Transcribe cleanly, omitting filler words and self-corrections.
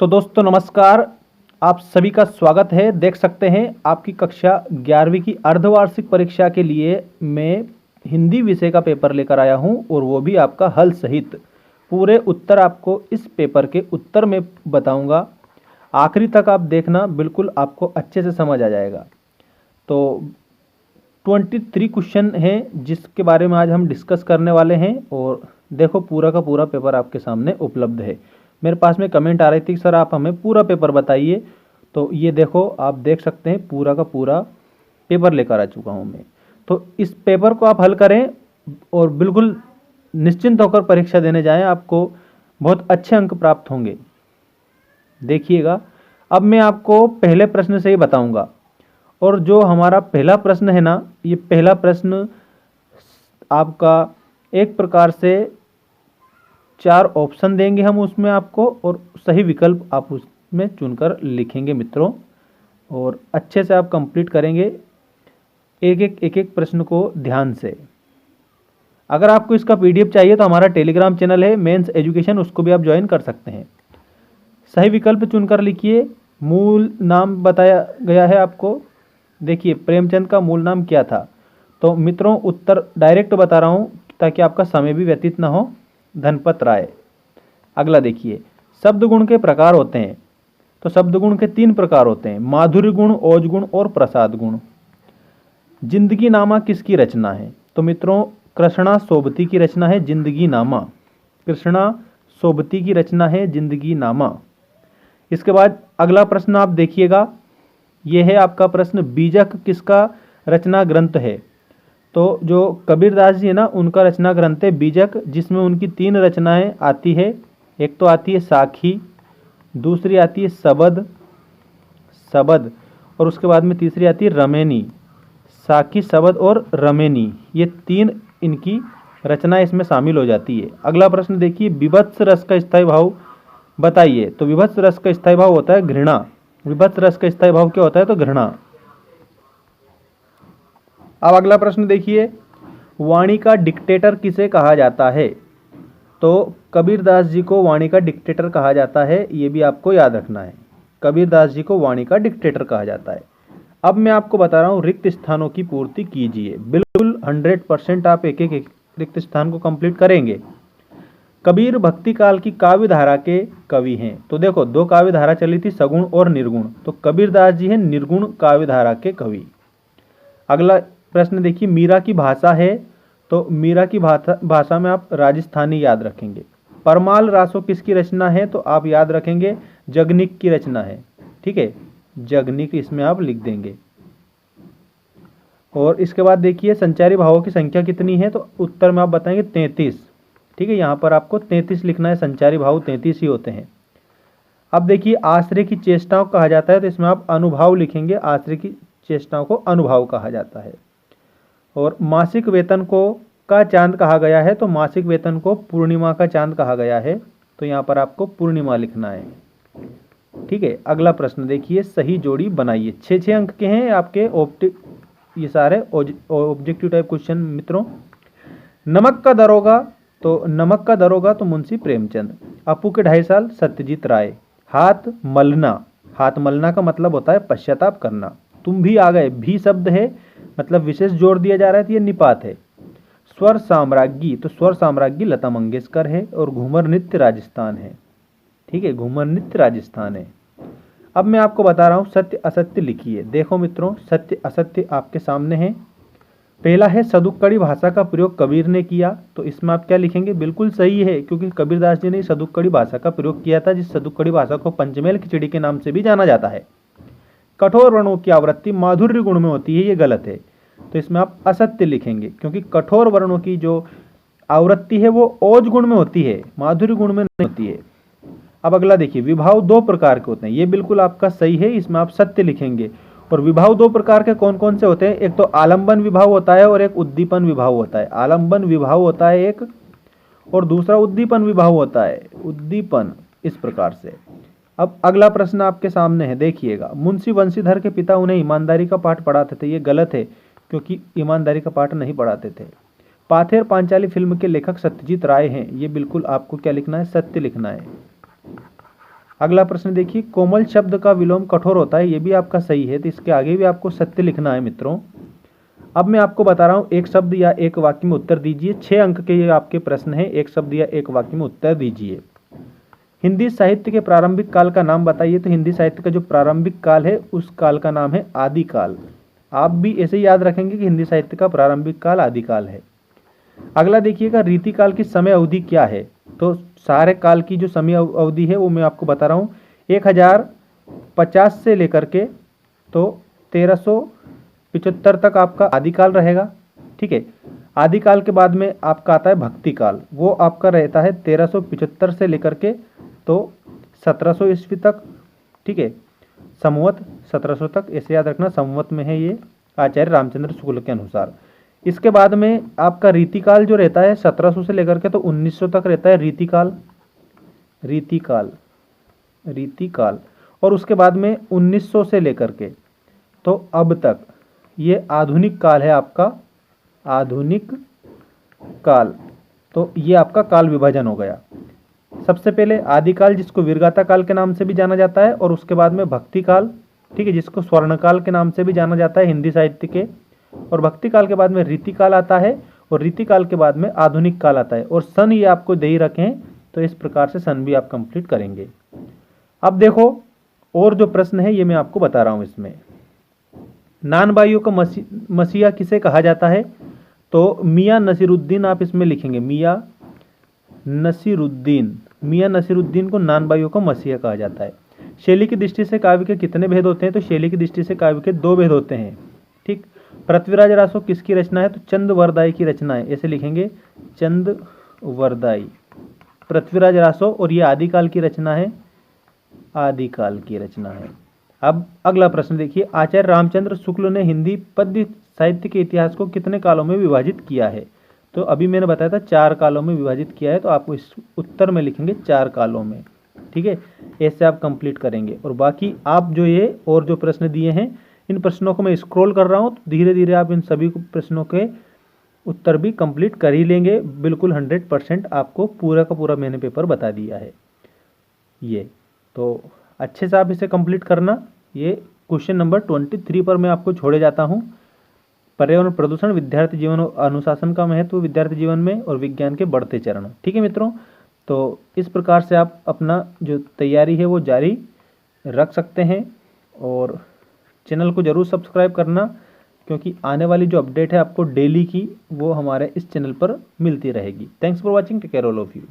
तो दोस्तों नमस्कार, आप सभी का स्वागत है। देख सकते हैं आपकी कक्षा 11वीं की अर्धवार्षिक परीक्षा के लिए मैं हिंदी विषय का पेपर लेकर आया हूं और वो भी आपका हल सहित। पूरे उत्तर आपको इस पेपर के उत्तर में बताऊंगा। आखिरी तक आप देखना, बिल्कुल आपको अच्छे से समझ आ जाएगा। तो 23 क्वेश्चन हैं जिसके बारे में आज हम डिस्कस करने वाले हैं। और देखो, पूरा का पूरा पेपर आपके सामने उपलब्ध है। मेरे पास में कमेंट आ रही थी, सर आप हमें पूरा पेपर बताइए। तो ये देखो, आप देख सकते हैं पूरा का पूरा पेपर लेकर आ चुका हूँ मैं। तो इस पेपर को आप हल करें और बिल्कुल निश्चिंत होकर परीक्षा देने जाएं, आपको बहुत अच्छे अंक प्राप्त होंगे। देखिएगा, अब मैं आपको पहले प्रश्न से ही बताऊंगा। और जो हमारा पहला प्रश्न है ना, ये पहला प्रश्न आपका एक प्रकार से 4 ऑप्शन देंगे हम उसमें आपको, और सही विकल्प आप उसमें चुनकर लिखेंगे मित्रों। और अच्छे से आप कंप्लीट करेंगे एक एक प्रश्न को ध्यान से। अगर आपको इसका पीडीएफ चाहिए तो हमारा टेलीग्राम चैनल है मेंस एजुकेशन, उसको भी आप ज्वाइन कर सकते हैं। सही विकल्प चुनकर लिखिए। मूल नाम बताया गया है आपको। देखिए, प्रेमचंद का मूल नाम क्या था। तो मित्रों, उत्तर डायरेक्ट बता रहा हूँ ताकि आपका समय भी व्यतीत ना हो। धनपत राय। अगला देखिए, शब्द गुण के प्रकार होते हैं। तो शब्द गुण के 3 प्रकार होते हैं, माधुर्य गुण, ओज गुण और प्रसाद गुण। जिंदगी नामा किसकी रचना है? तो मित्रों, कृष्णा सोबती की रचना है जिंदगी नामा। कृष्णा सोबती की रचना है जिंदगी नामा। इसके बाद अगला प्रश्न आप देखिएगा, यह है आपका प्रश्न, बीजक किसका रचना ग्रंथ है? तो जो कबीरदास जी है ना, उनका रचना ग्रंथ है बीजक, जिसमें उनकी 3 रचनाएं आती है। एक तो आती है साखी, दूसरी आती है सबद, और उसके बाद में तीसरी आती है रमेनी। साखी, सबद और रमेनी, ये 3 इनकी रचना इसमें शामिल हो जाती है। अगला प्रश्न देखिए, विभत्स रस का स्थायी भाव बताइए। तो विभत्स रस का स्थायी भाव होता है घृणा। विभत्स रस का स्थायी भाव क्या होता है? तो घृणा। अब अगला प्रश्न देखिए, वाणी का डिक्टेटर किसे कहा जाता है? तो कबीरदास जी को वाणी का डिक्टेटर कहा जाता है, ये भी आपको याद रखना है। कबीरदास जी को वाणी का डिक्टेटर कहा जाता है। अब मैं आपको बता रहा हूँ, रिक्त स्थानों की पूर्ति कीजिए। बिल्कुल 100% आप एक एक रिक्त स्थान को कंप्लीट करेंगे। कबीर भक्ति काल की काव्य धारा के कवि हैं। तो देखो, 2 काव्य धारा चली थी, सगुण और निर्गुण। तो कबीरदास जी हैं निर्गुण काव्य धारा के कवि। अगला प्रश्न देखिए, मीरा की भाषा है। तो मीरा की भाषा में आप राजस्थानी याद रखेंगे। परमाल रासो किसकी रचना है? तो आप याद रखेंगे जगनिक की रचना है। ठीक है, जगनिक इसमें आप लिख देंगे। और इसके बाद देखिए, संचारी भावों की संख्या कितनी है? तो उत्तर में आप बताएंगे 33। ठीक है, यहाँ पर आपको 33 लिखना है। संचारी भाव 33 ही होते हैं। अब देखिए, आश्रय की चेष्टाओं कहा जाता है, तो इसमें आप अनुभाव लिखेंगे। आश्रय की चेष्टाओं को अनुभाव कहा जाता है। और मासिक वेतन को का चांद कहा गया है। तो मासिक वेतन को पूर्णिमा का चांद कहा गया है। तो यहाँ पर आपको पूर्णिमा लिखना है। ठीक है, अगला प्रश्न देखिए, सही जोड़ी बनाइए। 6 अंक के हैं आपके ये सारे ऑब्जेक्टिव टाइप क्वेश्चन मित्रों। नमक का दरोगा। तो नमक का दरोगा तो मुंशी प्रेमचंद। अपू के 2.5 साल सत्यजीत राय। हाथ मलना। हाथ मलना का मतलब होता है पश्चाताप करना। तुम भी आ गए, भी शब्द है, मतलब विशेष जोर दिया जा रहा है, तो ये निपात है। स्वर साम्राज्ञी। तो स्वर साम्राज्ञी लता मंगेशकर है। और घूमर नृत्य राजस्थान है। ठीक है, घूमर नृत्य राजस्थान है। अब मैं आपको बता रहा हूं, सत्य असत्य लिखिए। देखो मित्रों, सत्य असत्य आपके सामने है। पहला है, सदुक्कड़ी भाषा का प्रयोग कबीर ने किया। तो इसमें आप क्या लिखेंगे? बिल्कुल सही है, क्योंकि कबीरदास जी ने सदुक्कड़ी भाषा का प्रयोग किया था, जिस सदुक्कड़ी भाषा को पंचमेल खिचड़ी के नाम से भी जाना जाता है। कठोर वर्णों की आवृत्ति माधुर्य गुण में होती है, ये गलत है। तो इसमें आप असत्य लिखेंगे, क्योंकि कठोर वर्णों की जो आवृत्ति है वो ओज गुण में होती है, माधुर्य गुण में नहीं होती है। अब अगला देखिए, विभाव 2 प्रकार के होते हैं। ये बिल्कुल आपका सही है, इसमें आप सत्य लिखेंगे। और विभाव 2 प्रकार के कौन कौन से होते हैं? एक तो आलंबन विभाव होता है और एक उद्दीपन विभाव होता है। आलंबन विभाव होता है एक, और दूसरा उद्दीपन विभाव होता है। उद्दीपन इस प्रकार से। अब अगला प्रश्न आपके सामने है, देखिएगा। मुंशी बंशीधर के पिता उन्हें ईमानदारी का पाठ पढ़ाते थे। ये गलत है, क्योंकि ईमानदारी का पाठ नहीं पढ़ाते थे। पाथेर पांचाली फिल्म के लेखक सत्यजीत राय हैं। ये बिल्कुल आपको क्या लिखना है? सत्य लिखना है। अगला प्रश्न देखिए, कोमल शब्द का विलोम कठोर होता है, ये भी आपका सही है, तो इसके आगे भी आपको सत्य लिखना है मित्रों। अब मैं आपको बता रहा हूँ, एक शब्द या एक वाक्य में उत्तर दीजिए। 6 अंक के ये आपके प्रश्न हैं, एक शब्द या एक वाक्य में उत्तर दीजिए। हिंदी साहित्य के प्रारंभिक काल का नाम बताइए। तो हिंदी साहित्य का जो प्रारंभिक काल है उस काल का नाम है आदिकाल। आप भी ऐसे याद रखेंगे कि हिंदी साहित्य का प्रारंभिक काल आदिकाल है। अगला देखिएगा, रीतिकाल की समय अवधि क्या है। तो सारे काल की जो समय अवधि है वो मैं आपको बता रहा हूँ, 1050 से लेकर के तो 1375 तक आपका आदिकाल रहेगा। ठीक है, आदिकाल के बाद में आपका आता है भक्ति काल, वो आपका रहता है 1375 से लेकर के तो 1700 ईस्वी तक। ठीक है, संवत 1700 तक, ऐसे याद रखना, संवत में है ये आचार्य रामचंद्र शुक्ल के अनुसार। इसके बाद में आपका रीतिकाल जो रहता है 1700 से लेकर के तो 1900 तक रहता है रीतिकाल, रीतिकाल। और उसके बाद में 1900 से लेकर के तो अब तक ये आधुनिक काल है आपका, आधुनिक काल। तो ये आपका काल विभाजन हो गया। सबसे पहले आदिकाल, जिसको वीरगाथा काल के नाम से भी जाना जाता है, और उसके बाद में भक्ति काल, ठीक है, जिसको स्वर्णकाल के नाम से भी जाना जाता है हिंदी साहित्य के। और भक्ति काल के बाद में रीतिकाल आता है, और रीतिकाल के बाद में आधुनिक काल आता है। और सन ये आपको दे ही रखें, तो इस प्रकार से सन भी आप कंप्लीट करेंगे। अब देखो और जो प्रश्न है ये मैं आपको बता रहा हूं। इसमें नानबाइयों का मसीहा किसे कहा जाता है। तो मियां नसीरुद्दीन आप इसमें लिखेंगे, मियां नसीरुद्दीन को नानबाइयों का मसीहा कहा जाता है। शैली की दृष्टि से काव्य के कितने भेद होते हैं। तो शैली की दृष्टि से काव्य के 2 भेद होते हैं। ठीक, पृथ्वीराज रासो किसकी रचना है। तो चंदवरदाई की रचना है, ऐसे लिखेंगे, चंदवरदाई, पृथ्वीराज रासो। और ये आदिकाल की रचना है, आदिकाल की रचना है। अब अगला प्रश्न देखिए, आचार्य रामचंद्र शुक्ल ने हिंदी पद्य साहित्य के इतिहास को कितने कालों में विभाजित किया है। तो अभी मैंने बताया था 4 कालों में विभाजित किया है, तो आपको इस उत्तर में लिखेंगे 4 कालों में। ठीक है, ऐसे आप कंप्लीट करेंगे। और बाकी आप जो ये और जो प्रश्न दिए हैं, इन प्रश्नों को मैं स्क्रॉल कर रहा हूँ, तो धीरे धीरे आप इन सभी प्रश्नों के उत्तर भी कंप्लीट कर ही लेंगे। बिल्कुल 100% आपको पूरा का पूरा मैंने पेपर बता दिया है ये। तो अच्छे से आप इसे कंप्लीट करना। ये क्वेश्चन नंबर 23 पर मैं आपको छोड़े जाता हूँ। पर्यावरण प्रदूषण, विद्यार्थी जीवन और अनुशासन का महत्व विद्यार्थी जीवन में, और विज्ञान के बढ़ते चरण। ठीक है मित्रों, तो इस प्रकार से आप अपना जो तैयारी है वो जारी रख सकते हैं। और चैनल को ज़रूर सब्सक्राइब करना, क्योंकि आने वाली जो अपडेट है आपको डेली की वो हमारे इस चैनल पर मिलती रहेगी। Thanks for watching, take care all of you.